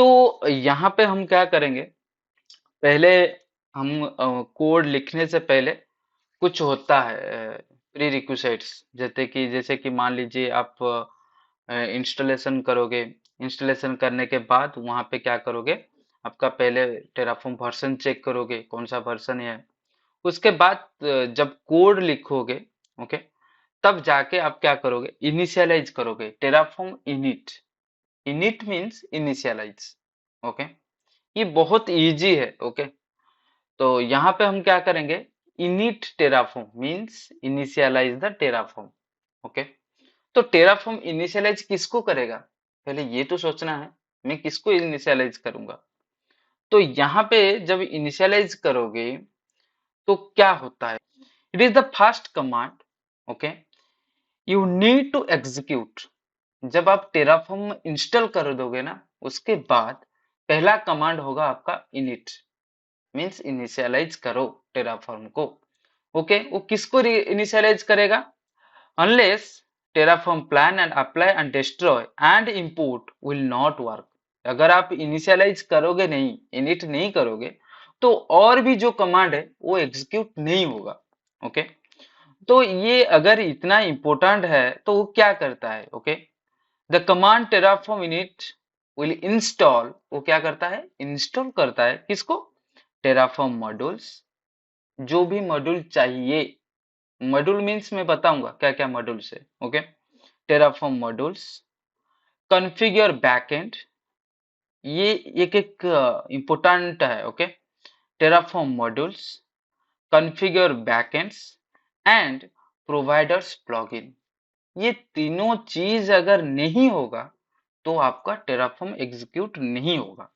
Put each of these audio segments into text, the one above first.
तो यहाँ पे हम क्या करेंगे, पहले हम कोड लिखने से पहले कुछ होता है प्री रिक्विजिट्स, जैसे कि मान लीजिए आप इंस्टॉलेशन करोगे। इंस्टॉलेशन करने के बाद वहां पे क्या करोगे, आपका पहले टेराफॉर्म वर्जन चेक करोगे कौन सा वर्जन है। उसके बाद जब कोड लिखोगे, ओके, तब जाके आप क्या करोगे, इनिशियलाइज करोगे Terraform init. Init means initialize. Okay, ये बहुत इजी है। ओके, तो यहाँ पे हम क्या करेंगे, init Terraform means initialize the Terraform. Okay, तो टेराफॉर्म इनिशियलाइज किसको करेगा, पहले ये तो सोचना है, मैं किसको इनिशियलाइज करूंगा। तो यहाँ पे जब इनिशियलाइज करोगे तो क्या होता है, it is the first command. Okay, you need to execute. जब आप टेराफॉर्म इंस्टॉल कर दोगे ना, उसके बाद पहला कमांड होगा आपका इनिट, मीन्स इनिशियलाइज करो टेराफॉर्म को। ओके, वो किसको इनिशियलाइज करेगा, unless terraform plan and apply and destroy and import will not work। अगर आप इनिशियलाइज करोगे नहीं, इनिट नहीं करोगे, तो और भी जो कमांड है वो एग्जीक्यूट नहीं होगा। ओके, तो ये अगर इतना इंपॉर्टेंट है तो वो क्या करता है। Okay, the command terraform init will install, वो क्या करता है, इंस्टॉल करता है किसको, terraform मॉड्यूल्स, जो भी मॉड्यूल चाहिए। मॉड्यूल मीन्स मैं बताऊंगा क्या क्या मॉड्यूल्स है। Okay, Terraform modules, configure backend, ये एक एक इंपॉर्टेंट है। Okay, Terraform modules, configure backends and providers plugin. ये तीनों चीज अगर नहीं होगा तो आपका टेराफॉर्म एग्जीक्यूट नहीं होगा,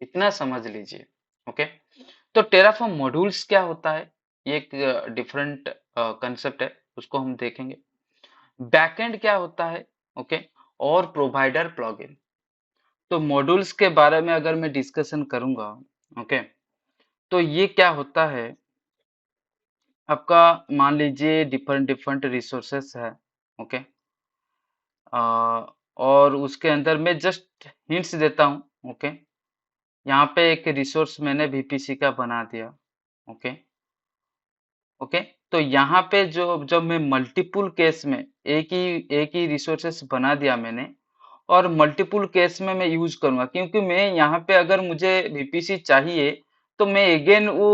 इतना समझ लीजिए। ओके, तो टेराफॉर्म मॉड्यूल्स क्या होता है, ये एक डिफरेंट कंसेप्ट है, उसको हम देखेंगे। बैकएंड क्या होता है, ओके, और प्रोवाइडर प्लगइन। तो मॉड्यूल्स के बारे में अगर मैं डिस्कशन करूंगा, ओके, तो ये क्या होता है, आपका मान लीजिए डिफरेंट डिफरेंट रिसोर्सेस है। ओके, और उसके अंदर मैं जस्ट हिंट्स देता हूँ। ओके, यहाँ पे एक रिसोर्स मैंने वीपीसी का बना दिया। ओके, ओके, तो यहाँ पे जो जब मैं मल्टीपुल केस में एक ही रिसोर्सेस बना दिया मैंने, और मल्टीपुल केस में मैं यूज करूंगा, क्योंकि मैं यहाँ पे अगर मुझे वीपीसी चाहिए तो मैं अगेन वो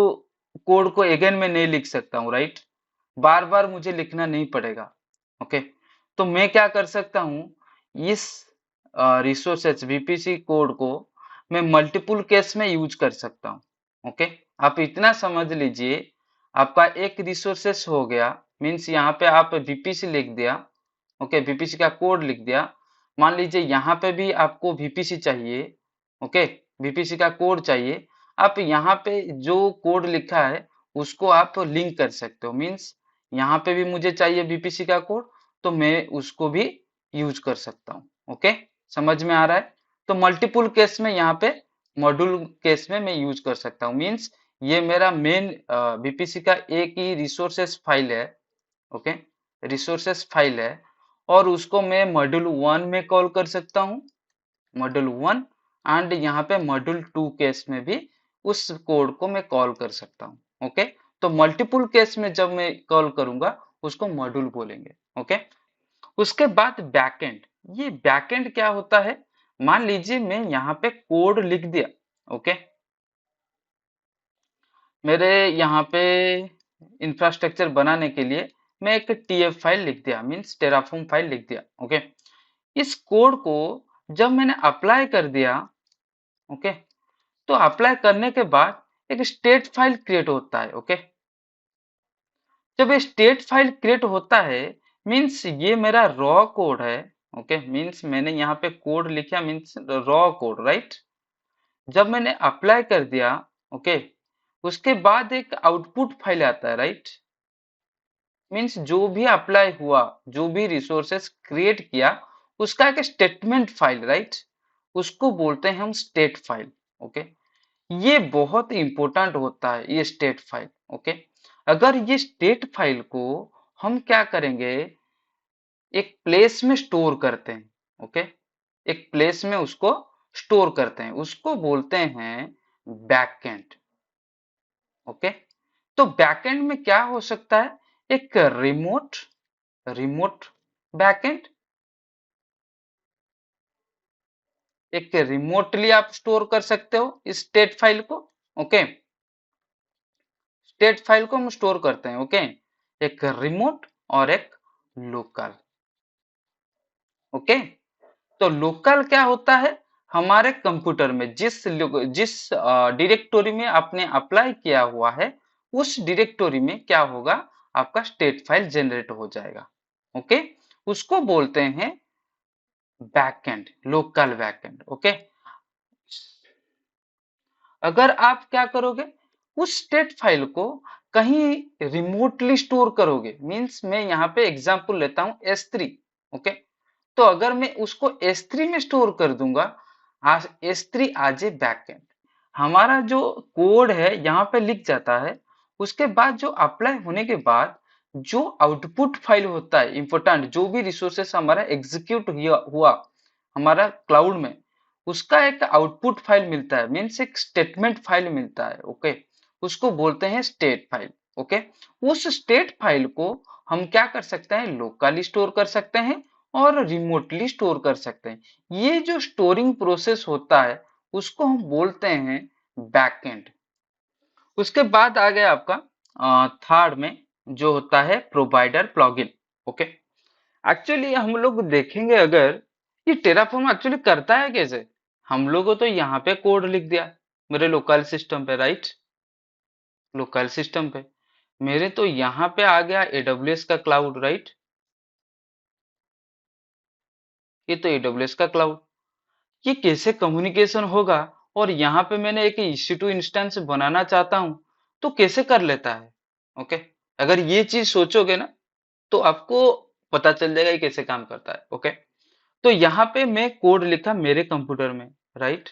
कोड को अगेन में नहीं लिख सकता हूँ, राइट, बार बार मुझे लिखना नहीं पड़ेगा। ओके, तो मैं क्या कर सकता हूँ, इस रिसोर्सेज वीपीसी कोड को मैं मल्टीपुल केस में यूज कर सकता हूँ। ओके, आप इतना समझ लीजिए, आपका एक रिसोर्सेस हो गया, मीन्स यहाँ पे आप वीपीसी लिख दिया। ओके, वीपीसी का कोड लिख दिया। मान लीजिए यहाँ पे भी आपको वीपीसी चाहिए। ओके, वीपीसी का कोड चाहिए, आप यहाँ पे जो कोड लिखा है उसको आप लिंक कर सकते हो। मीन्स यहाँ पे भी मुझे चाहिए वीपीसी का कोड, तो मैं उसको भी यूज कर सकता हूँ। ओके, समझ में आ रहा है। तो मल्टीपुल केस में यहाँ पे मॉड्यूल केस में मैं यूज कर सकता हूँ। मीन्स ये मेरा मेन वीपीसी का एक ही रिसोर्सेस फाइल है। ओके, रिसोर्सेस फाइल है, और उसको मैं मॉड्यूल 1 में कॉल कर सकता हूँ, मॉड्यूल 1, एंड यहाँ पे मॉड्यूल 2 केस में भी उस कोड को मैं कॉल कर सकता हूँ। ओके, तो मल्टीपुल केस में जब मैं कॉल करूंगा उसको मॉड्यूल बोलेंगे। ओके, उसके बाद बैकएंड, ये बैकएंड क्या होता है, मान लीजिए मैं यहाँ पे कोड लिख दिया। ओके, मेरे यहाँ पे इंफ्रास्ट्रक्चर बनाने के लिए मैं एक टीएफ फाइल लिख दिया, मीन्स टेराफॉर्म फाइल लिख दिया। ओके, इस कोड को जब मैंने अप्लाई कर दिया, ओके, तो अप्लाई करने के बाद एक स्टेट फाइल क्रिएट होता है। ओके, जब ये स्टेट फाइल क्रिएट होता है, मीन्स ये मेरा रॉ कोड है। ओके, मीन्स मैंने यहाँ पे कोड लिखा, मीन्स रॉ कोड, राइट। जब मैंने अप्लाई कर दिया, ओके, उसके बाद एक आउटपुट फाइल आता है, राइट। मीन्स जो भी अप्लाई हुआ, जो भी रिसोर्सेस क्रिएट किया, उसका एक स्टेटमेंट फाइल, राइट, उसको बोलते हैं हम स्टेट फाइल। ओके, ये बहुत इंपॉर्टेंट होता है ये स्टेट फाइल। ओके, अगर ये स्टेट फाइल को हम क्या करेंगे, एक प्लेस में स्टोर करते हैं। ओके, एक प्लेस में उसको स्टोर करते हैं, उसको बोलते हैं बैकएंड। ओके, तो बैकएंड में क्या हो सकता है? एक रिमोट रिमोट बैकएंड, एक रिमोटली आप स्टोर कर सकते हो इस स्टेट फाइल को। ओके, स्टेट फाइल को हम स्टोर करते हैं। ओके, एक रिमोट और एक लोकल। ओके, तो लोकल क्या होता है? हमारे कंप्यूटर में जिस डायरेक्टरी में आपने अप्लाई किया हुआ है, उस डायरेक्टरी में क्या होगा? आपका स्टेट फाइल जनरेट हो जाएगा। ओके, उसको बोलते हैं बैकएंड, लोकल बैकएंड। ओके, अगर आप क्या करोगे, उस स्टेट फाइल को कहीं रिमोटली स्टोर करोगे, मींस मैं यहाँ पे एग्जांपल लेता हूँ S3। ओके, तो अगर मैं उसको S3 में स्टोर कर दूंगा, आज S3 आज ए बैकएंड, हमारा जो कोड है यहाँ पे लिख जाता है। उसके बाद जो अप्लाई होने के बाद जो आउटपुट फाइल होता है, इंपॉर्टेंट जो भी रिसोर्सेस हमारा एग्जीक्यूट हुआ हमारा क्लाउड में, उसका एक आउटपुट फाइल मिलता है, मीन्स एक स्टेटमेंट फाइल मिलता है। ओके, उसको बोलते हैं स्टेट फाइल। ओके, उस स्टेट फाइल को हम क्या कर सकते हैं? लोकली स्टोर कर सकते हैं और रिमोटली स्टोर कर सकते हैं। ये जो स्टोरिंग प्रोसेस होता है उसको हम बोलते हैं बैकएंड। उसके बाद आ गया आपका थर्ड में जो होता है प्रोवाइडर प्लगइन। ओके, एक्चुअली हम लोग देखेंगे अगर ये टेराफॉर्म एक्चुअली करता है कैसे। हम लोगों तो यहाँ पे कोड लिख दिया मेरे लोकल सिस्टम पे, राइट, लोकल सिस्टम पे मेरे तो यहाँ पे आ गया एडब्ल्यूएस का क्लाउड, राइट, ये तो एडब्ल्यूएस का क्लाउड। ये कैसे कम्युनिकेशन होगा? और यहाँ पे मैंने एक EC2 इंस्टेंस बनाना चाहता हूँ, तो कैसे कर लेता है? ओके, अगर ये चीज सोचोगे ना तो आपको पता चल जाएगा ये कैसे काम करता है। ओके, तो यहाँ पे मैं कोड लिखा मेरे कंप्यूटर में, राइट,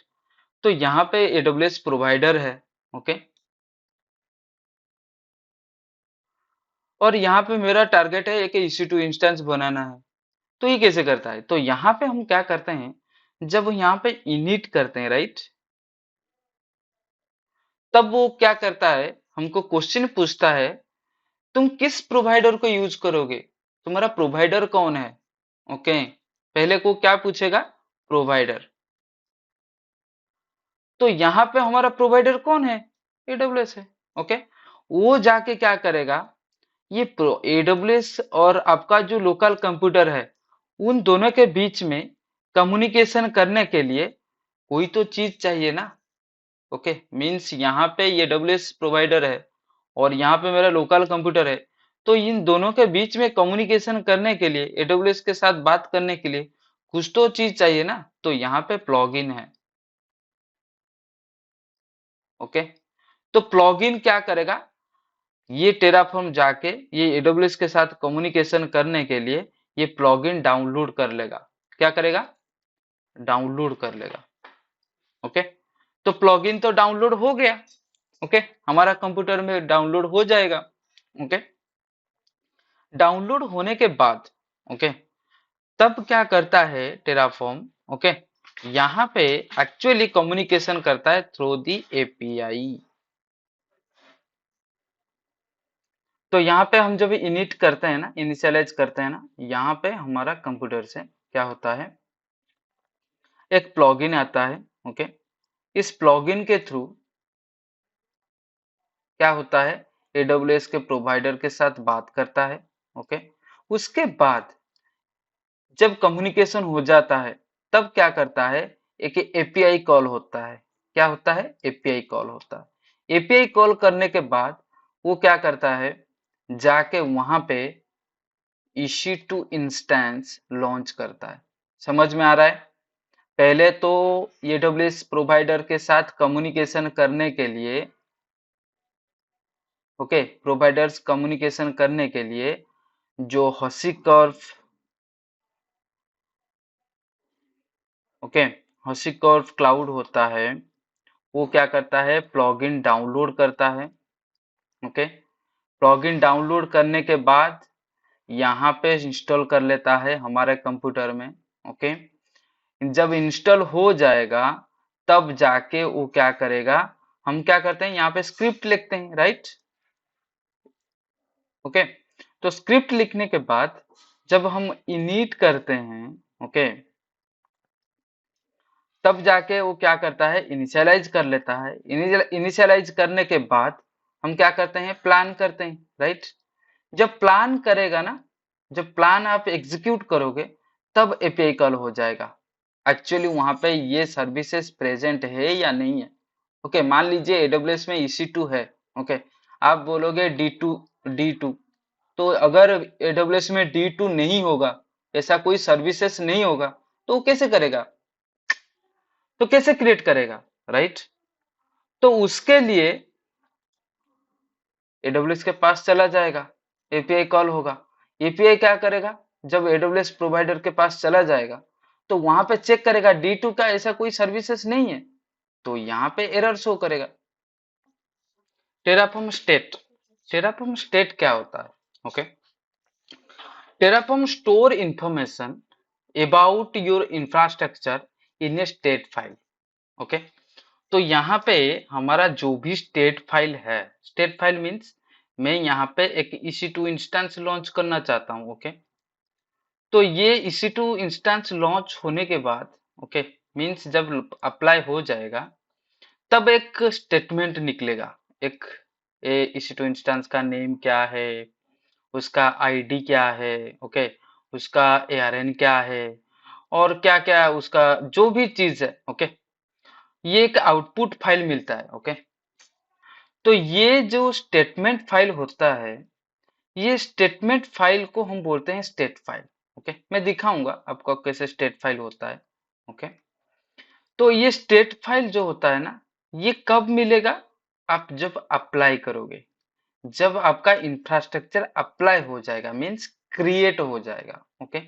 तो यहाँ पे AWS प्रोवाइडर है। ओके, और यहाँ पे मेरा टारगेट है एक EC2 इंस्टेंस बनाना है। तो ये कैसे करता है? तो यहाँ पे हम क्या करते हैं, जब यहाँ पे इनिट करते हैं, राइट, तब वो क्या करता है, हमको क्वेश्चन पूछता है तुम किस प्रोवाइडर को यूज करोगे, तुम्हारा प्रोवाइडर कौन है। ओके, पहले को क्या पूछेगा? प्रोवाइडर। तो यहाँ पे हमारा प्रोवाइडर कौन है? AWS है। ओके, वो जाके क्या करेगा, ये AWS और आपका जो लोकल कंप्यूटर है, उन दोनों के बीच में कम्युनिकेशन करने के लिए कोई तो चीज चाहिए ना। ओके, मीन्स यहाँ पे ये AWS प्रोवाइडर है और यहाँ पे मेरा लोकल कंप्यूटर है, तो इन दोनों के बीच में कम्युनिकेशन करने के लिए, AWS के साथ बात करने के लिए कुछ तो चीज चाहिए ना, तो यहाँ पे प्लगइन है। ओके, तो प्लगइन क्या करेगा, ये टेराफॉर्म जाके ये AWS के साथ कम्युनिकेशन करने के लिए ये प्लगइन डाउनलोड कर लेगा। क्या करेगा? डाउनलोड कर लेगा। ओके, तो प्लगइन तो डाउनलोड हो गया। ओके, हमारा कंप्यूटर में डाउनलोड हो जाएगा। ओके, डाउनलोड होने के बाद, ओके, तब क्या करता है टेराफॉर्म? ओके, यहाँ पे एक्चुअली कम्युनिकेशन करता है थ्रू दी API। तो यहाँ पे हम जब इनिट करते हैं ना, इनिशियलाइज करते हैं ना, यहाँ पे हमारा कंप्यूटर से क्या होता है, एक प्लगइन आता है। ओके, इस प्लगइन के थ्रू क्या होता है, AWS के प्रोवाइडर के साथ बात करता है। ओके, उसके बाद जब कम्युनिकेशन हो जाता है तब क्या करता है, एक API कॉल होता है। क्या होता है? API कॉल होता है। API कॉल करने के बाद वो क्या करता है, जाके वहां पे EC2 इंस्टेंस लॉन्च करता है। समझ में आ रहा है? पहले तो AWS प्रोवाइडर के साथ कम्युनिकेशन करने के लिए, ओके, प्रोवाइडर्स कम्युनिकेशन करने के लिए जो हॉसिकॉर्फ, ओके, हॉसिकॉर्फ क्लाउड होता है, वो क्या करता है, प्लगइन डाउनलोड करता है। ओके, प्लगइन डाउनलोड करने के बाद यहाँ पे इंस्टॉल कर लेता है हमारे कंप्यूटर में। ओके, जब इंस्टॉल हो जाएगा तब जाके वो क्या करेगा, हम क्या करते हैं यहाँ पे स्क्रिप्ट लिखते हैं, राइट। ओके, तो स्क्रिप्ट लिखने के बाद जब हम इनिट करते हैं, ओके, तब जाके वो क्या करता है, इनिशियलाइज कर लेता है। इनिशियलाइज करने के बाद हम क्या करते हैं, प्लान करते हैं, राइट। जब प्लान करेगा ना, जब प्लान आप एग्जीक्यूट करोगे तब एपीआई कॉल हो जाएगा। एक्चुअली वहां पे ये सर्विसेज प्रेजेंट है या नहीं है। ओके, मान लीजिए एडब्ल्यूएस में EC2 है। ओके, आप बोलोगे D2, तो अगर एडब्ल्यूएस में D2 नहीं होगा, ऐसा कोई सर्विसेज नहीं होगा, तो वो कैसे करेगा, तो कैसे क्रिएट करेगा, राइट। तो उसके लिए एडब्ल्यूएस के पास चला जाएगा, एपीआई कॉल होगा। एपीआई क्या करेगा, जब एडब्ल्यूएस प्रोवाइडर के पास चला जाएगा तो वहां पे चेक करेगा D2 का ऐसा कोई सर्विसेज नहीं है, तो यहाँ पे एरर शो करेगा। टेराफॉर्म स्टेट, टेराफॉर्म स्टेट क्या होता है, okay. Terraform store information about your infrastructure in A state file, okay. तो यहाँ पे हमारा जो भी स्टेट फाइल है, स्टेट फाइल मीन्स मैं यहाँ पे एक EC2 इंस्टेंस लॉन्च करना चाहता हूँ, ओके। तो ये EC2 इंस्टेंस लॉन्च होने के बाद, ओके, मीन्स जब अप्लाई हो जाएगा तब एक स्टेटमेंट निकलेगा। एक EC2 इंस्टेंस का नेम क्या है, उसका आईडी क्या है, ओके, उसका ARN क्या है, और क्या क्या उसका जो भी चीज है, ओके, ये एक आउटपुट फाइल मिलता है, ओके। तो ये जो स्टेटमेंट फाइल होता है, ये स्टेटमेंट फाइल को हम बोलते हैं स्टेट फाइल, ओके। मैं दिखाऊंगा आपको कैसे स्टेट फाइल होता है, ओके। तो ये स्टेट फाइल जो होता है ना, ये कब मिलेगा, आप जब अप्लाई करोगे, जब आपका इंफ्रास्ट्रक्चर अप्लाई हो जाएगा, मीन्स क्रिएट हो जाएगा, ओके।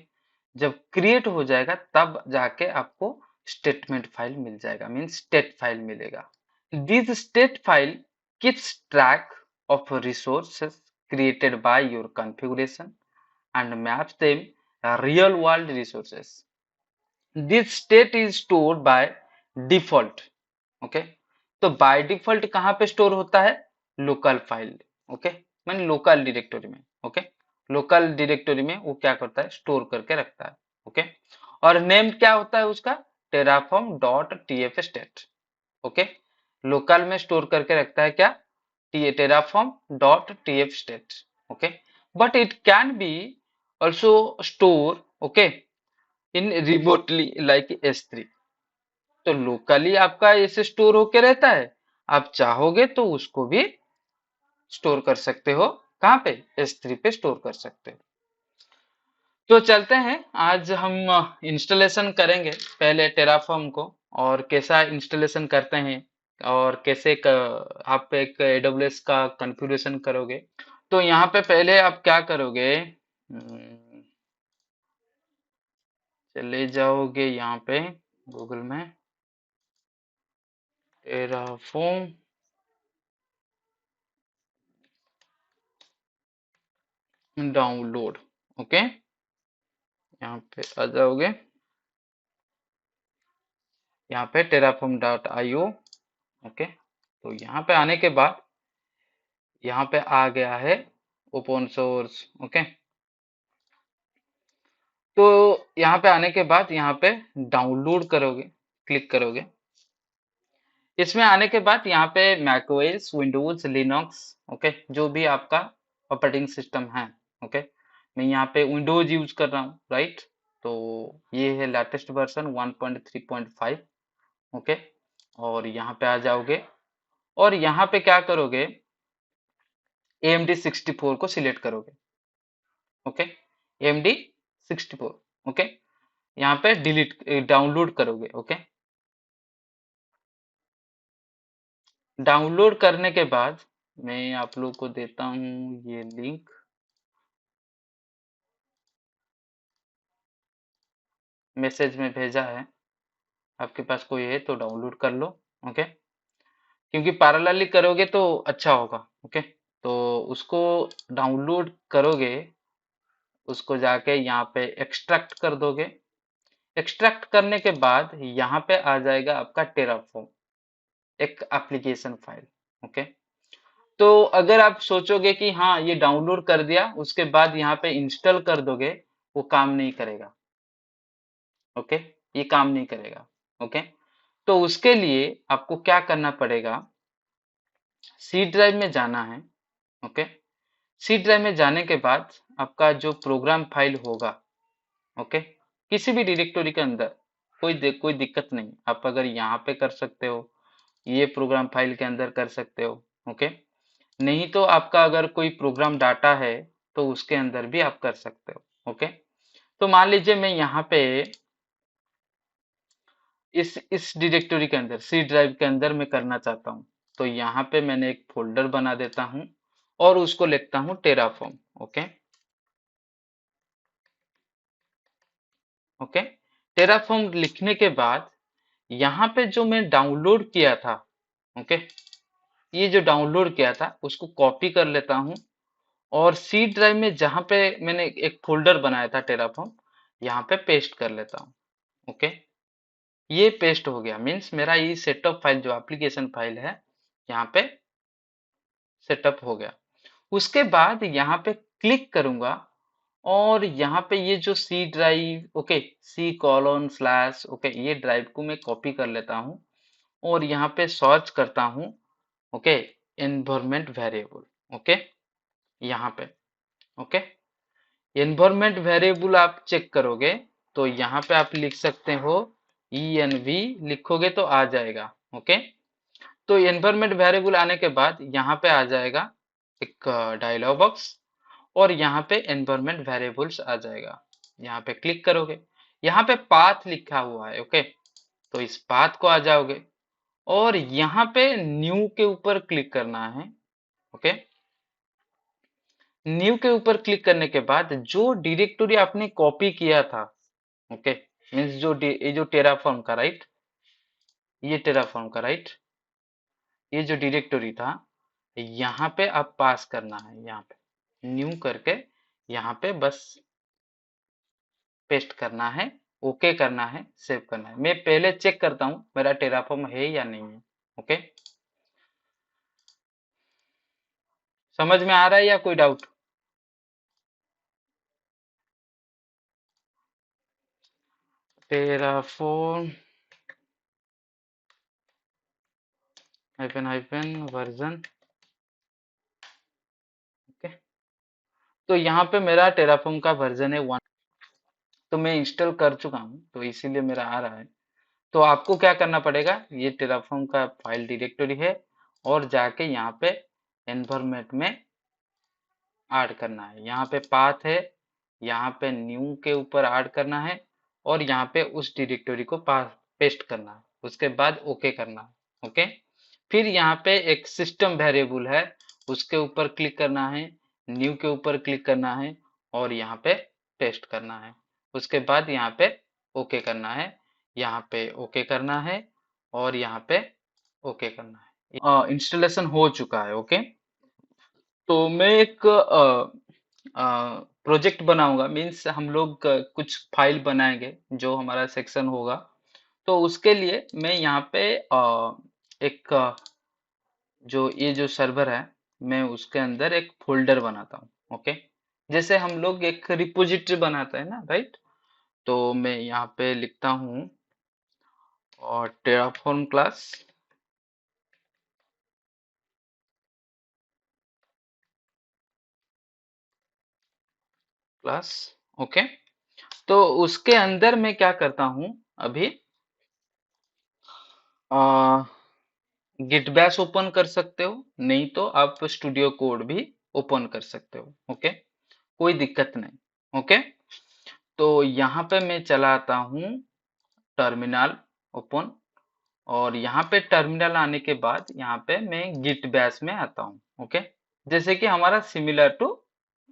जब क्रिएट हो जाएगा तब जाके आपको स्टेटमेंट फाइल मिल जाएगा, मीन्स स्टेट फाइल मिलेगा। This state file keeps track of resources created by your configuration and maps them real world resources. This state is stored by default. Okay, तो by default कहाँ पे store होता है, local file, okay, मैंने local directory में, okay. Local directory में वो क्या करता है, स्टोर करके रखता है, ओके। और नेम क्या होता है उसका, Terraform dot TF state, okay. Local में स्टोर करके रखता है क्या, Terraform dot TF state, okay. But it can be also store, okay, in remotely like S3। तो लोकली आपका ऐसे स्टोर होके रहता है, आप चाहोगे तो उसको भी स्टोर कर सकते हो, कहाँ पे, S3 पे स्टोर कर सकते हो। तो चलते हैं, आज हम इंस्टॉलेशन करेंगे पहले टेराफॉर्म को, और कैसा इंस्टॉलेशन करते हैं, और कैसे आप एक AWS का कॉन्फ़िगरेशन करोगे। तो यहाँ पे पहले आप क्या करोगे, चले जाओगे यहाँ पे गूगल में, टेराफॉर्म डाउनलोड, ओके, यहाँ पे आ जाओगे, यहाँ पे terraform.io, ओके। तो यहाँ पे आने के बाद यहाँ पे आ गया है ओपन सोर्स, ओके। तो यहाँ पे आने के बाद यहाँ पे डाउनलोड करोगे, क्लिक करोगे। इसमें आने के बाद यहाँ पे मैकओएस, विंडोज, लिनक्स, ओके, जो भी आपका ऑपरेटिंग सिस्टम है, ओके। मैं यहाँ पे विंडोज यूज कर रहा हूँ, राइट। तो ये है लेटेस्ट वर्जन 1.3.5, ओके। और यहाँ पे आ जाओगे, और यहाँ पे क्या करोगे, AMD 64 को सिलेक्ट करोगे, ओके। AMD 64, okay. यहाँ पे डिलीट डाउनलोड करोगे, ओके। डाउनलोड करने के बाद मैं आप लोग को देता हूँ ये लिंक, मैसेज में भेजा है, आपके पास कोई है तो डाउनलोड कर लो, ओके। क्योंकि पैरेलली करोगे तो अच्छा होगा, ओके। तो उसको डाउनलोड करोगे, उसको जाके यहाँ पे एक्सट्रैक्ट कर दोगे, एक्सट्रैक्ट करने के बाद यहाँ पे आ जाएगा आपका टेराफॉर्म, एक एप्लीकेशन फाइल। ओके, तो अगर आप सोचोगे कि हाँ ये डाउनलोड कर दिया उसके बाद यहाँ पे इंस्टॉल कर दोगे, वो काम नहीं करेगा। ओके, ये काम नहीं करेगा। ओके, तो उसके लिए आपको क्या करना पड़ेगा, सी ड्राइव में जाना है। ओके, सी ड्राइव में जाने के बाद आपका जो प्रोग्राम फाइल होगा, ओके, किसी भी डायरेक्टरी के अंदर कोई दिक्कत नहीं, आप अगर यहाँ पे कर सकते हो, ये प्रोग्राम फाइल के अंदर कर सकते हो। ओके, नहीं तो आपका अगर कोई प्रोग्राम डाटा है तो उसके अंदर भी आप कर सकते हो। ओके, तो मान लीजिए मैं यहाँ पे इस डायरेक्टरी के अंदर सी ड्राइव के अंदर मैं करना चाहता हूँ, तो यहाँ पे मैंने एक फोल्डर बना देता हूँ और उसको लिखता हूँ टेराफॉर्म। ओके, ओके, टेराफॉर्म लिखने के बाद यहाँ पे जो मैं डाउनलोड किया था, ओके, ये जो डाउनलोड किया था उसको कॉपी कर लेता हूँ और सी ड्राइव में जहाँ पे मैंने एक फोल्डर बनाया था टेराफॉर्म, यहाँ पे पेस्ट कर लेता हूँ। ओके, ये पेस्ट हो गया, मीन्स मेरा ये सेटअप फाइल जो एप्लीकेशन फाइल है यहाँ पे सेटअप हो गया। उसके बाद यहाँ पे क्लिक करूंगा और यहाँ पे ये जो C drive, okay, C colon slash, okay, ये ड्राइव को मैं कॉपी कर लेता हूँ और यहाँ पे सर्च करता हूँ, ओके, एनवायरमेंट वेरिएबल। ओके, यहाँ पे, ओके, एनवायरमेंट वेरिएबल आप चेक करोगे तो यहाँ पे आप लिख सकते हो env, लिखोगे तो आ जाएगा। ओके, तो एनवायरमेंट वेरिएबल आने के बाद यहाँ पे आ जाएगा एक डायलॉग बॉक्स और यहाँ पे एनवायरमेंट वेरिएबल्स आ जाएगा। यहाँ पे क्लिक करोगे, यहाँ पे पाथ लिखा हुआ है। ओके, तो इस पाथ को आ जाओगे और यहाँ पे न्यू के ऊपर क्लिक करना है। ओके, न्यू के ऊपर क्लिक करने के बाद जो डायरेक्टरी आपने कॉपी किया था, ओके, मीन्स ये जो टेराफॉर्म का, राइट, ये टेराफॉर्म का, राइट, ये जो डायरेक्टरी था यहाँ पे आप पास करना है, यहाँ पे न्यू करके यहाँ पे बस पेस्ट करना है, ओके करना है, सेव करना है। मैं पहले चेक करता हूँ मेरा टेराफॉर्म है या नहीं है। ओके, समझ में आ रहा है या कोई doubt? Terraform hyphen hyphen version. Okay, तो यहाँ पे मेरा टेराफॉर्म का वर्जन है 1, तो मैं इंस्टॉल कर चुका हूँ तो इसीलिए मेरा आ रहा है। तो आपको क्या करना पड़ेगा, ये टेराफॉर्म का फाइल डायरेक्टरी है और जाके यहाँ पे एनवायरमेंट में ऐड करना है, यहाँ पे पाथ है, यहाँ पे न्यू के ऊपर ऐड करना है और यहाँ पे उस डायरेक्टरी को पेस्ट करना है, उसके बाद ओके करना है। ओके, फिर यहाँ पे एक सिस्टम वेरिएबल है, उसके ऊपर क्लिक करना है, न्यू के ऊपर क्लिक करना है और यहाँ पे पेस्ट करना है, उसके बाद यहाँ पे ओके करना है, यहाँ पे ओके करना है और यहाँ पे ओके करना है। इंस्टॉलेशन हो चुका है। ओके, तो मैं एक प्रोजेक्ट बनाऊंगा, मीन्स हम लोग कुछ फाइल बनाएंगे जो हमारा सेक्शन होगा, तो उसके लिए मैं यहाँ पे एक जो ये जो सर्वर है, मैं उसके अंदर एक फोल्डर बनाता हूँ। ओके, जैसे हम लोग एक रिपोजिटरी बनाते हैं ना, राइट, तो मैं यहाँ पे लिखता हूँ और टेराफॉर्म क्लास क्लास। ओके, तो उसके अंदर मैं क्या करता हूँ अभी, गिट बैश ओपन कर सकते हो, नहीं तो आप स्टूडियो कोड भी ओपन कर सकते हो। ओके, कोई दिक्कत नहीं। ओके, तो यहाँ पे मैं चलाता हूँ टर्मिनल ओपन और यहाँ पे टर्मिनल आने के बाद यहाँ पे मैं गिट बैश में आता हूँ। ओके, जैसे कि हमारा similar to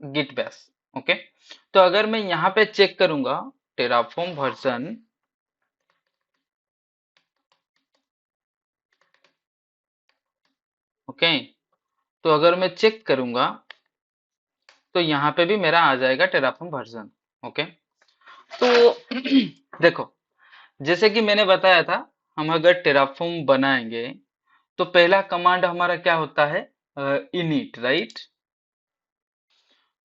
Git Bash. Okay, तो अगर मैं यहाँ पे चेक करूंगा टेराफॉर्म वर्जन, ओके, तो अगर मैं चेक करूंगा तो यहाँ पे भी मेरा आ जाएगा टेराफॉर्म वर्जन। ओके, तो देखो जैसे कि मैंने बताया था, हम अगर टेराफॉर्म बनाएंगे तो पहला कमांड हमारा क्या होता है, इनिट, राइट।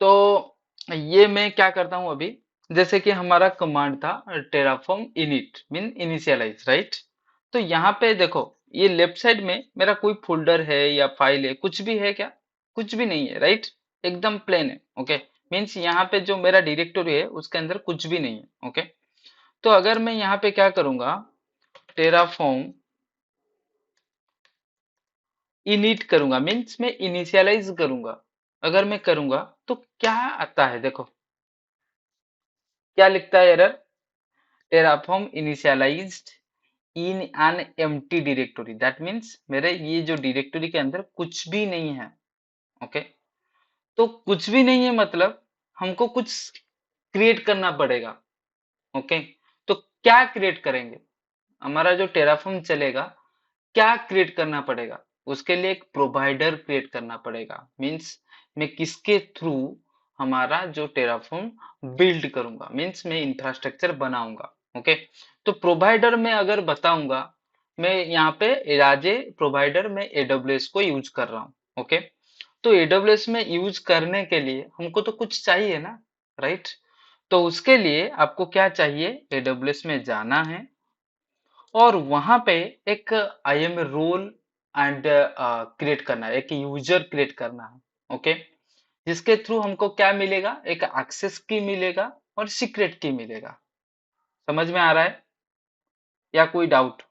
तो ये मैं क्या करता हूँ अभी, जैसे कि हमारा कमांड था Terraform init mean initialize, right. तो यहाँ पे देखो, ये लेफ्ट साइड में मेरा कोई फोल्डर है या फाइल है, कुछ भी है क्या? कुछ भी नहीं है, राइट। एकदम प्लेन है, ओके। मीन्स यहाँ पे जो मेरा डायरेक्टरी है उसके अंदर कुछ भी नहीं है, ओके। तो अगर मैं यहाँ पे क्या करूंगा, टेराफॉर्म इनिट करूंगा, मीन्स मैं इनिशियलाइज करूंगा। अगर मैं करूंगा तो क्या आता है, देखो क्या लिखता है error, Terraform initialised in an empty directory, that means मेरे ये जो डायरेक्टरी के अंदर कुछ भी नहीं है, ओके। तो कुछ भी नहीं है मतलब हमको कुछ क्रिएट करना पड़ेगा, ओके। तो क्या क्रिएट करेंगे, हमारा जो टेराफॉर्म चलेगा, क्या क्रिएट करना पड़ेगा, उसके लिए एक प्रोवाइडर क्रिएट करना पड़ेगा। मीन्स मैं किसके थ्रू हमारा जो टेराफॉर्म बिल्ड करूंगा, मीन्स मैं इंफ्रास्ट्रक्चर बनाऊंगा, ओके। तो प्रोवाइडर में अगर बताऊंगा, मैं यहाँ पे एज ए प्रोवाइडर में एडब्ल्यूएस को यूज कर रहा हूँ, ओके। तो एडब्ल्यूएस में यूज करने के लिए हमको तो कुछ चाहिए ना, राइट। तो उसके लिए आपको क्या चाहिए, एडब्ल्यूएस में जाना है और वहां पे एक I AM role and create करना है, एक यूजर क्रिएट करना है, ओके। जिसके थ्रू हमको क्या मिलेगा, एक एक्सेस की मिलेगा और सीक्रेट की मिलेगा। समझ में आ रहा है या कोई डाउट?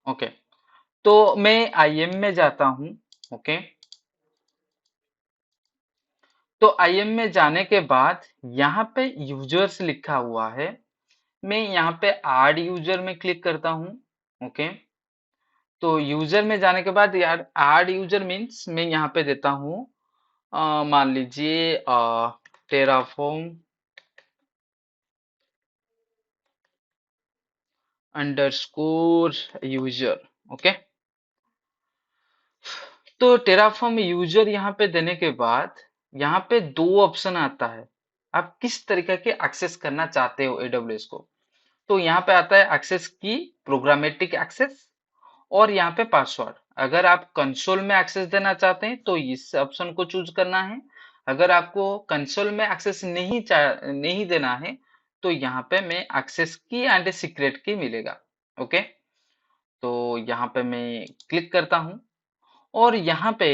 ओके। तो मैं आईएम में जाता हूं, ओके। तो आईएम में जाने के बाद यहाँ पे यूजर्स लिखा हुआ है, मैं यहाँ पे ऐड यूजर में क्लिक करता हूँ, ओके। तो यूजर में जाने के बाद यार ऐड यूजर मीन्स मैं यहाँ पे देता हूँ, मान लीजिए टेराफॉर्म अंडरस्कोर यूजर, ओके। तो टेराफॉर्म यूजर यहाँ पे देने के बाद यहाँ पे दो ऑप्शन आता है, आप किस तरीके के एक्सेस करना चाहते हो एडब्ल्यूएस को। तो यहाँ पे आता है एक्सेस की, प्रोग्रामेटिक एक्सेस, और यहाँ पे पासवर्ड। अगर आप कंसोल में एक्सेस देना चाहते हैं तो इस ऑप्शन को चूज करना है। अगर आपको कंसोल में एक्सेस नहीं देना है तो यहाँ पे मैं एक्सेस की एंड सीक्रेट की मिलेगा, ओके। तो यहाँ पे मैं क्लिक करता हूँ और यहाँ पे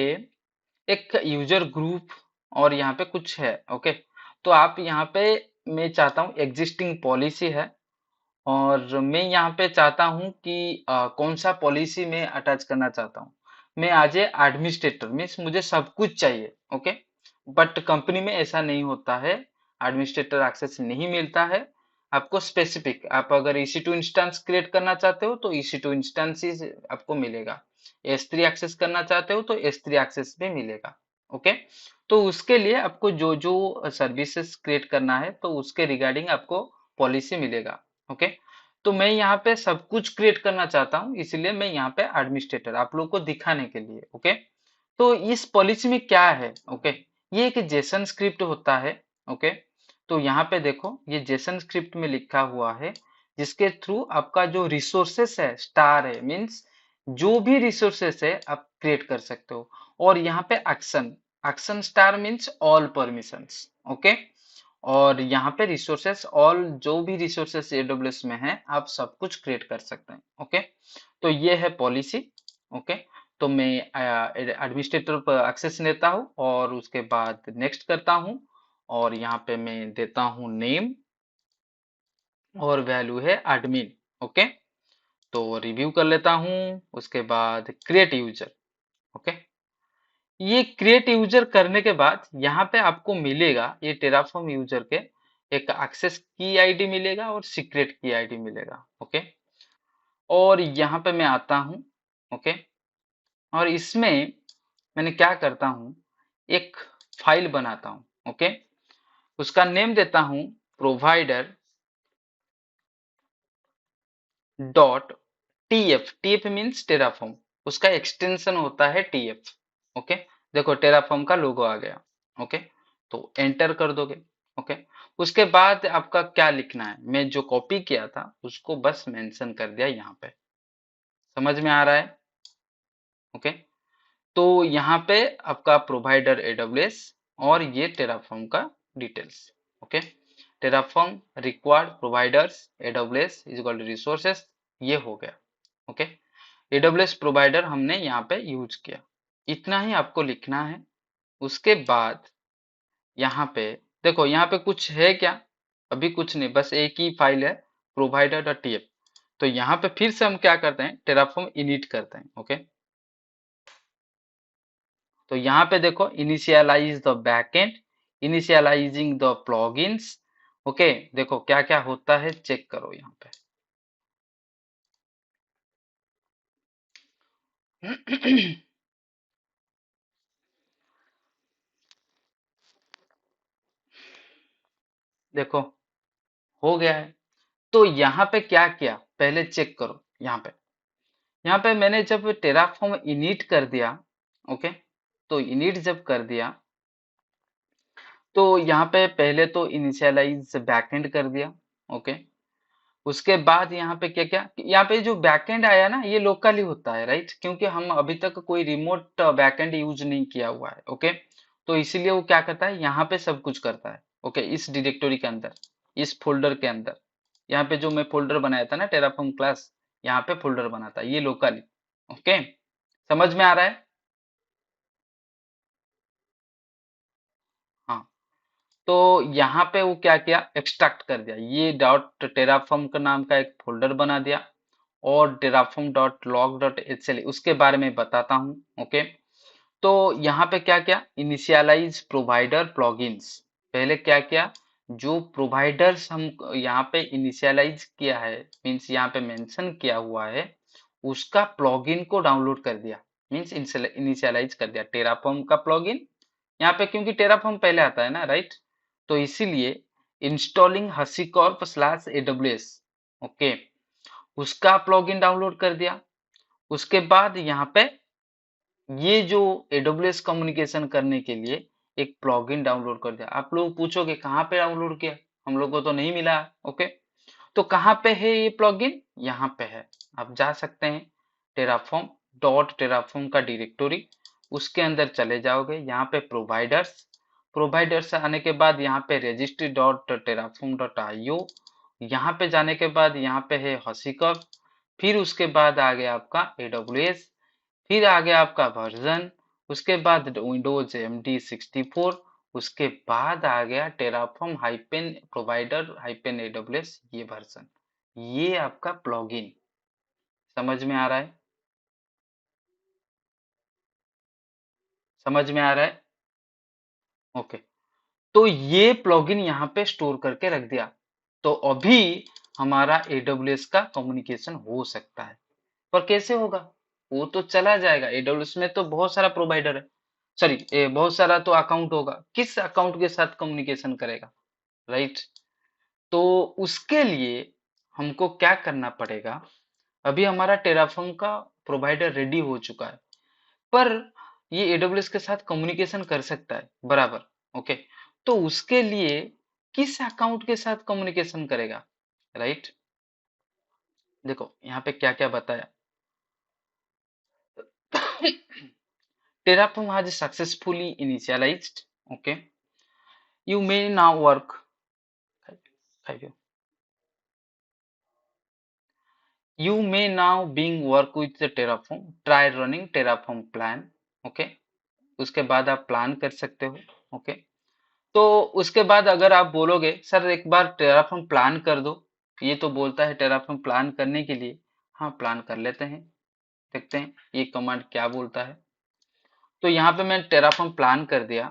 एक यूजर ग्रुप और यहाँ पे कुछ है, ओके। तो आप यहाँ पे, मैं चाहता हूँ एग्जिस्टिंग पॉलिसी है और मैं यहाँ पे चाहता हूँ कि कौन सा पॉलिसी मैं अटैच करना चाहता हूँ। मैं एज ए एडमिनिस्ट्रेटर मीन्स मुझे सब कुछ चाहिए, ओके। बट कंपनी में ऐसा नहीं होता है, एडमिनिस्ट्रेटर एक्सेस नहीं मिलता है। आपको स्पेसिफिक, आप अगर EC2 इंस्टेंस क्रिएट करना चाहते हो तो EC2 इंस्टेंस ही आपको मिलेगा। S3 एक्सेस करना चाहते हो तो S3 एक्सेस भी मिलेगा, ओके। तो उसके लिए आपको जो जो सर्विसेज क्रिएट करना है तो उसके रिगार्डिंग आपको पॉलिसी मिलेगा, ओके। तो मैं यहाँ पे सब कुछ क्रिएट करना चाहता हूँ, इसलिए मैं यहाँ पे एडमिनिस्ट्रेटर आप लोग को दिखाने के लिए, ओके। तो इस पॉलिसी में क्या है, ओके, ये एक जेसन स्क्रिप्ट होता है, ओके। तो यहाँ पे देखो ये जेसन स्क्रिप्ट में लिखा हुआ है, जिसके थ्रू आपका जो रिसोर्सेस है स्टार है, मीन्स जो भी रिसोर्सेस है आप क्रिएट कर सकते हो। और यहाँ पे action, action star means all permissions, okay. और यहाँ पे रिसोर्सेस ऑल, जो भी रिसोर्सेस एडब्ल्यूएस में है आप सब कुछ क्रिएट कर सकते हैं, ओके। तो ये है पॉलिसी, ओके। तो मैं एडमिनिस्ट्रेटर पर एक्सेस लेता हूँ और उसके बाद नेक्स्ट करता हूँ और यहाँ पे मैं देता हूँ नेम और वैल्यू है एडमिन, ओके। तो रिव्यू कर लेता हूँ, उसके बाद क्रिएट यूजर, ओके। ये क्रिएट यूजर करने के बाद यहाँ पे आपको मिलेगा ये टेराफॉर्म यूजर के एक एक्सेस की आईडी मिलेगा और सीक्रेट की आईडी मिलेगा, ओके। और यहाँ पे मैं आता हूँ, ओके। और इसमें मैंने क्या करता हूँ, एक फाइल बनाता हूँ, ओके। उसका नेम देता हूँ provider dot TF, TF means Terraform, उसका एक्सटेंशन होता है टीएफ, ओके। देखो टेराफॉर्म का लोगो आ गया, ओके। तो एंटर कर दोगे। ओके। उसके बाद आपका क्या लिखना है, मैं जो कॉपी किया था उसको बस मेंशन कर दिया यहाँ पे। समझ में आ रहा है? ओके। तो यहाँ पे आपका प्रोवाइडर एडब्ल्यूएस और ये टेराफॉर्म का details. Okay. Terraform required providers AWS is equal to resources, ये हो गया। ओके। एडब्ल्यूएस प्रोवाइडर हमने यहाँ पे यूज किया, इतना ही आपको लिखना है। उसके बाद यहाँ पे देखो, यहाँ पे कुछ है क्या? अभी कुछ नहीं, बस एक ही फाइल है, प्रोवाइडर डॉट टीएफ। तो यहाँ पे फिर से हम क्या करते हैं, टेराफॉर्म इनिट करते हैं। ओके। तो यहाँ पे देखो, initialize the backend, initializing the plugins. Okay. देखो क्या क्या होता है, चेक करो यहाँ पे। देखो हो गया है। तो यहाँ पे क्या किया, पहले चेक करो। यहाँ पे मैंने जब टेराफॉर्म इनिट कर दिया, ओके, तो इनिट जब कर दिया तो यहाँ पे पहले तो इनिशियलाइज बैकएंड कर दिया। ओके। उसके बाद यहाँ पे क्या क्या, यहाँ पे जो बैकएंड आया ना, ये लोकली होता है, राइट? क्योंकि हम अभी तक कोई रिमोट बैकएंड यूज नहीं किया हुआ है। ओके। तो इसीलिए वो क्या करता है, यहाँ पे सब कुछ करता है। ओके। इस डायरेक्टरी के अंदर, इस फोल्डर के अंदर, यहाँ पे जो मैं फोल्डर बनाया था ना, टेराफॉर्म क्लास, यहाँ पे फोल्डर बनाता है ये लोकली। ओके। समझ में आ रहा है? हाँ। तो यहाँ पे वो क्या किया, एक्सट्रैक्ट कर दिया, ये डॉट टेराफॉर्म का नाम का एक फोल्डर बना दिया, और Terraform dot log dot HL उसके बारे में बताता हूँ। ओके। तो यहाँ पे क्या क्या, इनिशियलाइज प्रोवाइडर प्लगइन्स। पहले क्या किया, जो प्रोवाइडर्स हम यहाँ पे इनिशियलाइज किया है, मीन्स यहाँ पे मेंशन किया हुआ है, उसका प्लगइन को डाउनलोड कर दिया। मीन्स इनिशियलाइज कर दिया टेराफॉर्म का प्लगइन यहाँ पे, क्योंकि टेराफॉर्म पहले आता है ना, राइट? तो इसीलिए इंस्टॉलिंग हसीकॉर्प स्लैश एडब्ल्यूएस, ओके, उसका प्लगइन डाउनलोड कर दिया। उसके बाद यहाँ पे ये जो AWS कम्युनिकेशन करने के लिए एक प्लगइन डाउनलोड कर दिया। आप लोग पूछोगे कहाँ पे डाउनलोड किया, हम लोग को तो नहीं मिला। ओके। तो कहाँ पे है ये प्लगइन, यहाँ पे है। आप जा सकते हैं टेराफॉर्म डॉट टेराफॉर्म का डायरेक्टरी, उसके अंदर चले जाओगे, यहाँ पे प्रोवाइडर्स, प्रोवाइडर्स से आने के बाद यहाँ पे registry dot Terraform dot IO, यहाँ पे जाने के बाद यहाँ पे है हसीकॉर्प, फिर उसके बाद आ गया आपका AWS, फिर आ गया आपका वर्जन, उसके बाद विंडोज MD64, उसके बाद आ गया Terraform hyphen provider hyphen AWS ये वर्जन। ये आपका प्लगइन। समझ में आ रहा है? समझ में आ रहा है? ओके। तो ये प्लगइन यहाँ पे स्टोर करके रख दिया, तो अभी हमारा AWS का कम्युनिकेशन हो सकता है। पर कैसे होगा, वो तो चला जाएगा, AWS में तो बहुत सारा प्रोवाइडर है, सॉरी बहुत सारा तो अकाउंट होगा, किस अकाउंट के साथ कम्युनिकेशन करेगा, राइट? तो उसके लिए हमको क्या करना पड़ेगा, अभी हमारा टेराफॉर्म का प्रोवाइडर रेडी हो चुका है, पर ये AWS के साथ कम्युनिकेशन कर सकता है बराबर। ओके। तो उसके लिए किस अकाउंट के साथ कम्युनिकेशन करेगा, राइट? देखो यहाँ पे क्या क्या बताया। Terraform has successfully initialized. Okay, you may now work. You may now being work with the Terraform. Try running Terraform plan. Okay, उसके बाद आप प्लान कर सकते हो। ओके। तो उसके बाद अगर आप बोलोगे सर एक बार टेराफॉर्म प्लान कर दो, ये तो बोलता है टेराफॉर्म प्लान करने के लिए, हाँ प्लान कर लेते हैं, देखते हैं ये कमांड क्या बोलता है। तो यहाँ पे मैंने टेराफॉर्म प्लान कर दिया,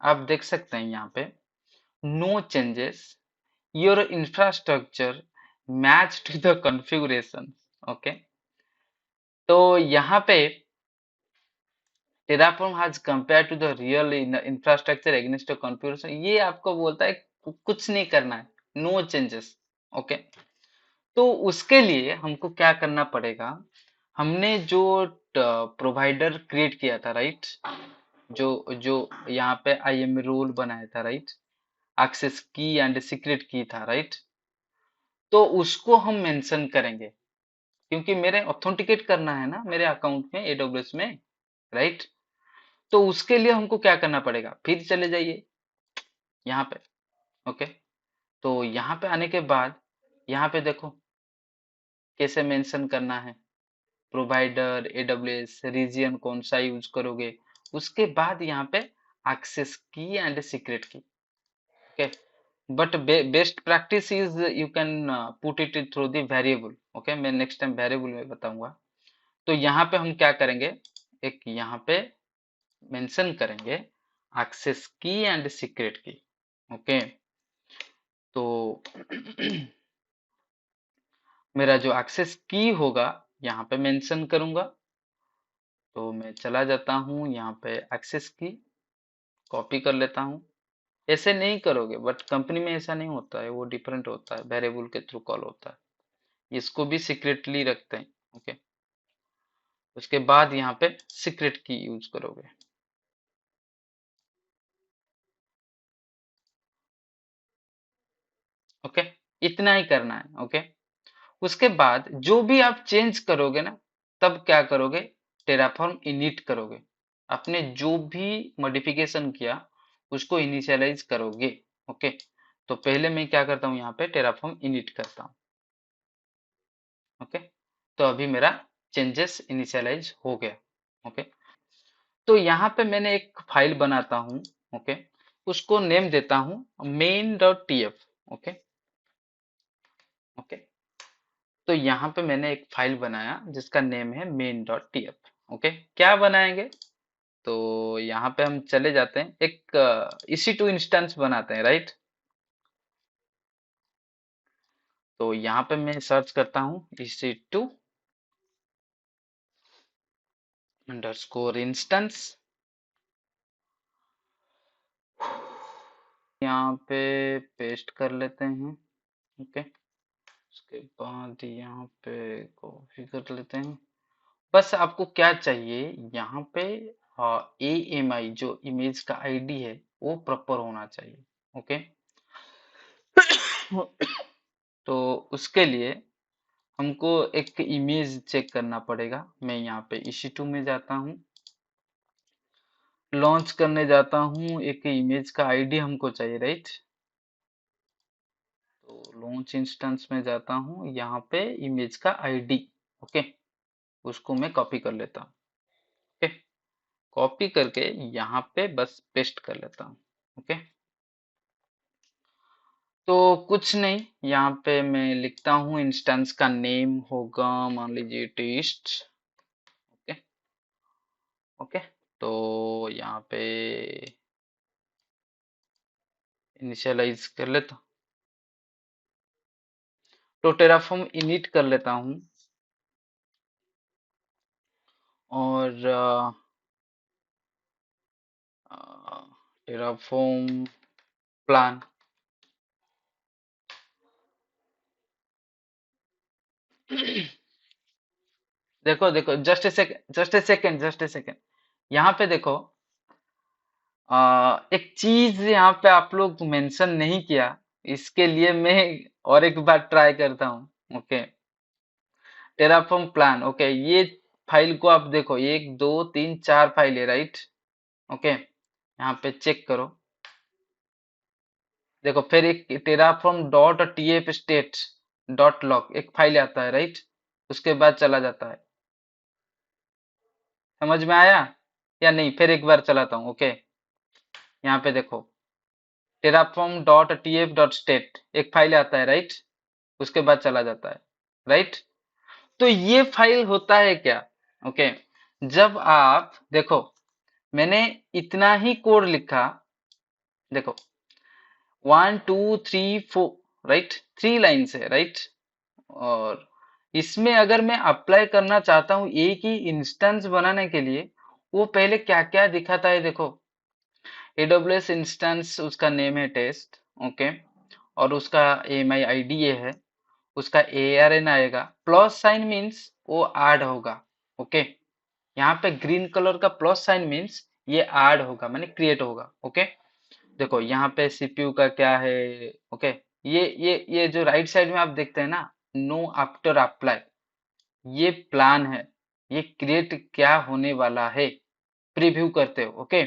आप देख सकते हैं यहाँ पे no changes, your infrastructure match to the configuration. Okay. तो यहाँ पे Terraform has compare to the real infrastructure against configuration, ये आपको बोलता है कुछ नहीं करना है, नो चेंजेस। ओके। तो उसके लिए हमको क्या करना पड़ेगा, हमने जो प्रोवाइडर क्रिएट किया था, राइट? जो जो यहाँ पे IAM रोल बनाया था, राइट? एक्सेस की एंड सीक्रेट की था, राइट? तो उसको हम मेंशन करेंगे, क्योंकि मेरे ऑथेंटिकेट करना है ना मेरे अकाउंट में एडब्ल्यूएस में, राइट? तो उसके लिए हमको क्या करना पड़ेगा, फिर चले जाइए यहाँ पे। ओके, तो यहाँ पे आने के बाद यहाँ पे देखो कैसे मेंशन करना है, प्रोवाइडर, एडब्ल्यूएस, रीजन कौन सा यूज करोगे, उसके बाद यहाँ पे एक्सेस की एंड सीक्रेट की। Okay, but best practice is you can put it through the variable. Okay, मैं नेक्स्ट टाइम वेरिएबल में बताऊंगा। तो यहाँ पे हम क्या करेंगे, एक यहाँ पे मेंशन करेंगे एक्सेस की एंड सीक्रेट की। ओके, तो मेरा जो एक्सेस की होगा यहाँ पे मेंशन करूंगा। तो मैं चला जाता हूँ यहाँ पे एक्सेस की, कॉपी कर लेता हूँ। ऐसे नहीं करोगे, बट कंपनी में ऐसा नहीं होता है, वो डिफरेंट होता है, वेरिएबल के थ्रू कॉल होता है, इसको भी सीक्रेटली रखते हैं। ओके, उसके बाद यहाँ पे सीक्रेट की यूज करोगे। ओके, इतना ही करना है। ओके, उसके बाद जो भी आप चेंज करोगे ना, तब क्या करोगे, टेराफॉर्म इनिट करोगे। आपने जो भी मॉडिफिकेशन किया उसको इनिशियलाइज करोगे। ओके, तो पहले मैं क्या करता हूँ, यहाँ पे टेराफॉर्म इनिट करता हूँ। ओके, तो अभी मेरा चेंजेस इनिशियलाइज हो गया। ओके, तो यहाँ पे मैंने एक फाइल बनाता हूँ। ओके, उसको नेम देता हूँ main.tf। ओके, ओके, तो यहाँ पे मैंने एक फाइल बनाया जिसका नेम है main.tf। ओके, क्या बनाएंगे, तो यहाँ पे हम चले जाते हैं, एक EC2 इंस्टेंस बनाते हैं, राइट? तो यहाँ पे मैं सर्च करता हूँ EC2 अंडरस्कोर इंस्टेंस। यहाँ पे पेस्ट कर लेते हैं। ओके, उसके बाद यहाँ पे कॉपी कर लेते हैं। बस आपको क्या चाहिए, यहाँ पे AMI जो इमेज का आईडी है वो प्रॉपर होना चाहिए। ओके, तो उसके लिए हमको एक इमेज चेक करना पड़ेगा। मैं यहाँ पे EC2 में जाता हूँ, लॉन्च करने जाता हूँ, एक इमेज का आईडी हमको चाहिए, राइट? तो लॉन्च इंस्टेंस में जाता हूँ, यहाँ पे इमेज का आईडी। ओके, उसको मैं कॉपी कर लेता हूँ। ओके, कॉपी करके यहाँ पे बस पेस्ट कर लेता हूँ। ओके, तो कुछ नहीं, यहाँ पे मैं लिखता हूँ इंस्टेंस का नेम होगा मान लीजिए टेस्ट। ओके, ओके, तो यहाँ पे इनिशियलाइज कर लेता हूँ, तो टेराफॉर्म इनिट कर लेता हूँ, और टेराफॉर्म प्लान। देखो देखो, जस्ट ए सेकेंड, यहाँ पे देखो, एक चीज यहाँ पे आप लोग मेंशन नहीं किया, इसके लिए मैं और एक बार ट्राई करता हूँ। Okay, Terraform plan. ओके, ये फाइल को आप देखो, एक दो तीन चार फाइल है, राइट? ओके, यहाँ पे चेक करो, देखो फिर एक Terraform dot TF state dot log एक फाइल आता है, राइट? उसके बाद चला जाता है। समझ में आया या नहीं? फिर एक बार चलाता हूँ। ओके, यहाँ पे देखो, Terraform dot TF dot state एक फाइल आता है, राइट? उसके बाद चला जाता है, राइट? तो ये फाइल होता है क्या, ओके, जब आप देखो, मैंने इतना ही कोड लिखा, देखो 1 2 3 4, राइट? 3 लाइन्स है, राइट? और इसमें अगर मैं अप्लाई करना चाहता हूँ एक ही इंस्टेंस बनाने के लिए, वो पहले क्या क्या दिखाता है, देखो, AWS इंस्टेंस, उसका नेम है टेस्ट। ओके, और उसका AMI ID ये है, उसका ARN आएगा, प्लस साइन मीन्स वो ऐड होगा। ओके, यहाँ पे ग्रीन कलर का प्लस साइन मीन्स ये ऐड होगा, माने क्रिएट होगा। ओके, देखो यहाँ पे सीपीयू का क्या है। ओके, ये जो राइट साइड में आप देखते हैं ना, नो आफ्टर अप्लाई, ये प्लान है, ये क्रिएट क्या होने वाला है, प्रीव्यू करते हो। ओके,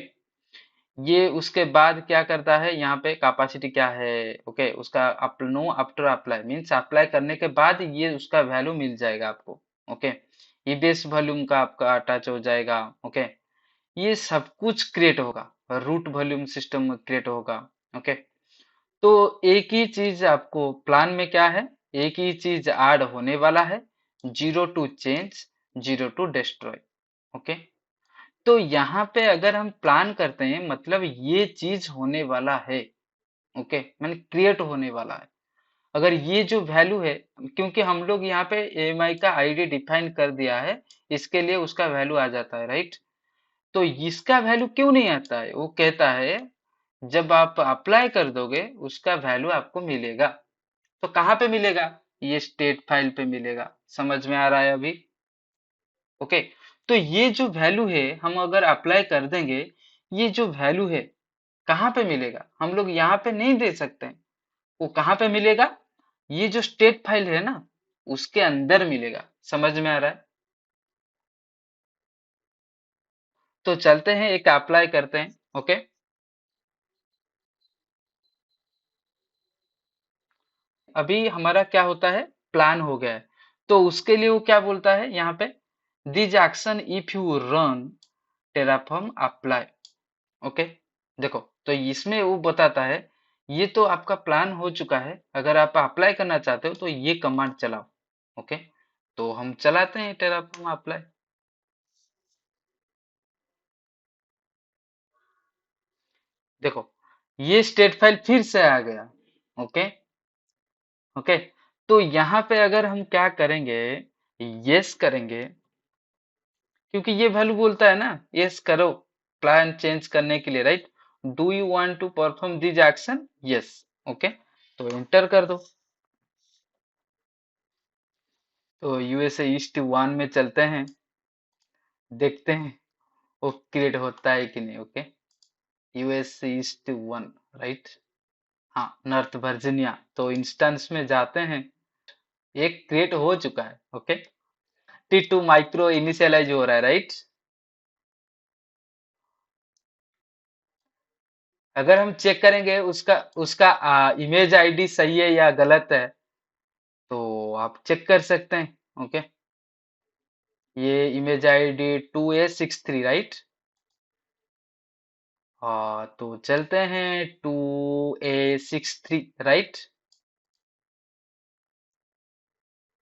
ये उसके बाद क्या करता है, यहाँ पे कैपेसिटी क्या है। ओके, उसका know after apply means apply करने के बाद ये उसका वैल्यू मिल जाएगा आपको। ओके, ये बेस वॉल्यूम का आपका अटैच हो जाएगा। ओके, ये सब कुछ क्रिएट होगा, रूट वॉल्यूम सिस्टम में क्रिएट होगा। ओके, तो एक ही चीज आपको प्लान में क्या है, एक ही चीज ऐड होने वाला है, zero to change, zero to destroy. Okay, तो यहाँ पे अगर हम प्लान करते हैं मतलब ये चीज होने वाला है। ओके, मैंने क्रिएट होने वाला है। अगर ये जो वैल्यू है, क्योंकि हम लोग यहाँ पे एएमआई का आईडी डिफाइन कर दिया है, इसके लिए उसका वैल्यू आ जाता है, राइट। तो इसका वैल्यू क्यों नहीं आता है, वो कहता है जब आप अप्लाई कर दोगे उसका वैल्यू आपको मिलेगा। तो कहाँ पे मिलेगा, ये स्टेट फाइल पे मिलेगा। समझ में आ रहा है अभी। ओके, तो ये जो वैल्यू है हम अगर अप्लाई कर देंगे, ये जो वैल्यू है कहाँ पे मिलेगा, हम लोग यहाँ पे नहीं दे सकते हैं। वो कहाँ पे मिलेगा, ये जो स्टेट फाइल है ना, उसके अंदर मिलेगा। समझ में आ रहा है। तो चलते हैं एक अप्लाई करते हैं। ओके, अभी हमारा क्या होता है, प्लान हो गया है। तो उसके लिए वो क्या बोलता है यहाँ पे, this action if you run Terraform apply. Okay, देखो तो इसमें वो बताता है ये तो आपका प्लान हो चुका है, अगर आप अप्लाई करना चाहते हो तो ये कमांड चलाओ। ओके, तो हम चलाते हैं टेराफॉर्म अप्लाई। देखो ये स्टेट फाइल फिर से आ गया। ओके, ओके, तो यहाँ पे अगर हम क्या करेंगे, यस करेंगे, क्योंकि ये वैल्यू बोलता है ना, यस करो प्लान चेंज करने के लिए, right. Do you want to perform this action, yes. Okay, तो एंटर कर दो। तो यूएसए ईस्ट वन में चलते हैं, देखते हैं वो क्रिएट होता है कि नहीं। Okay, US east one, right. हाँ, नॉर्थ वर्जीनिया, तो इंस्टेंस में जाते हैं, एक क्रिएट हो चुका है। ओके, T2 माइक्रो इनिशियलाइज हो रहा है, राइट। अगर हम चेक करेंगे उसका उसका इमेज आईडी सही है या गलत है, तो आप चेक कर सकते हैं। ओके, ये इमेज आईडी 2A63, राइट। हाँ, तो चलते हैं 2A63, राइट।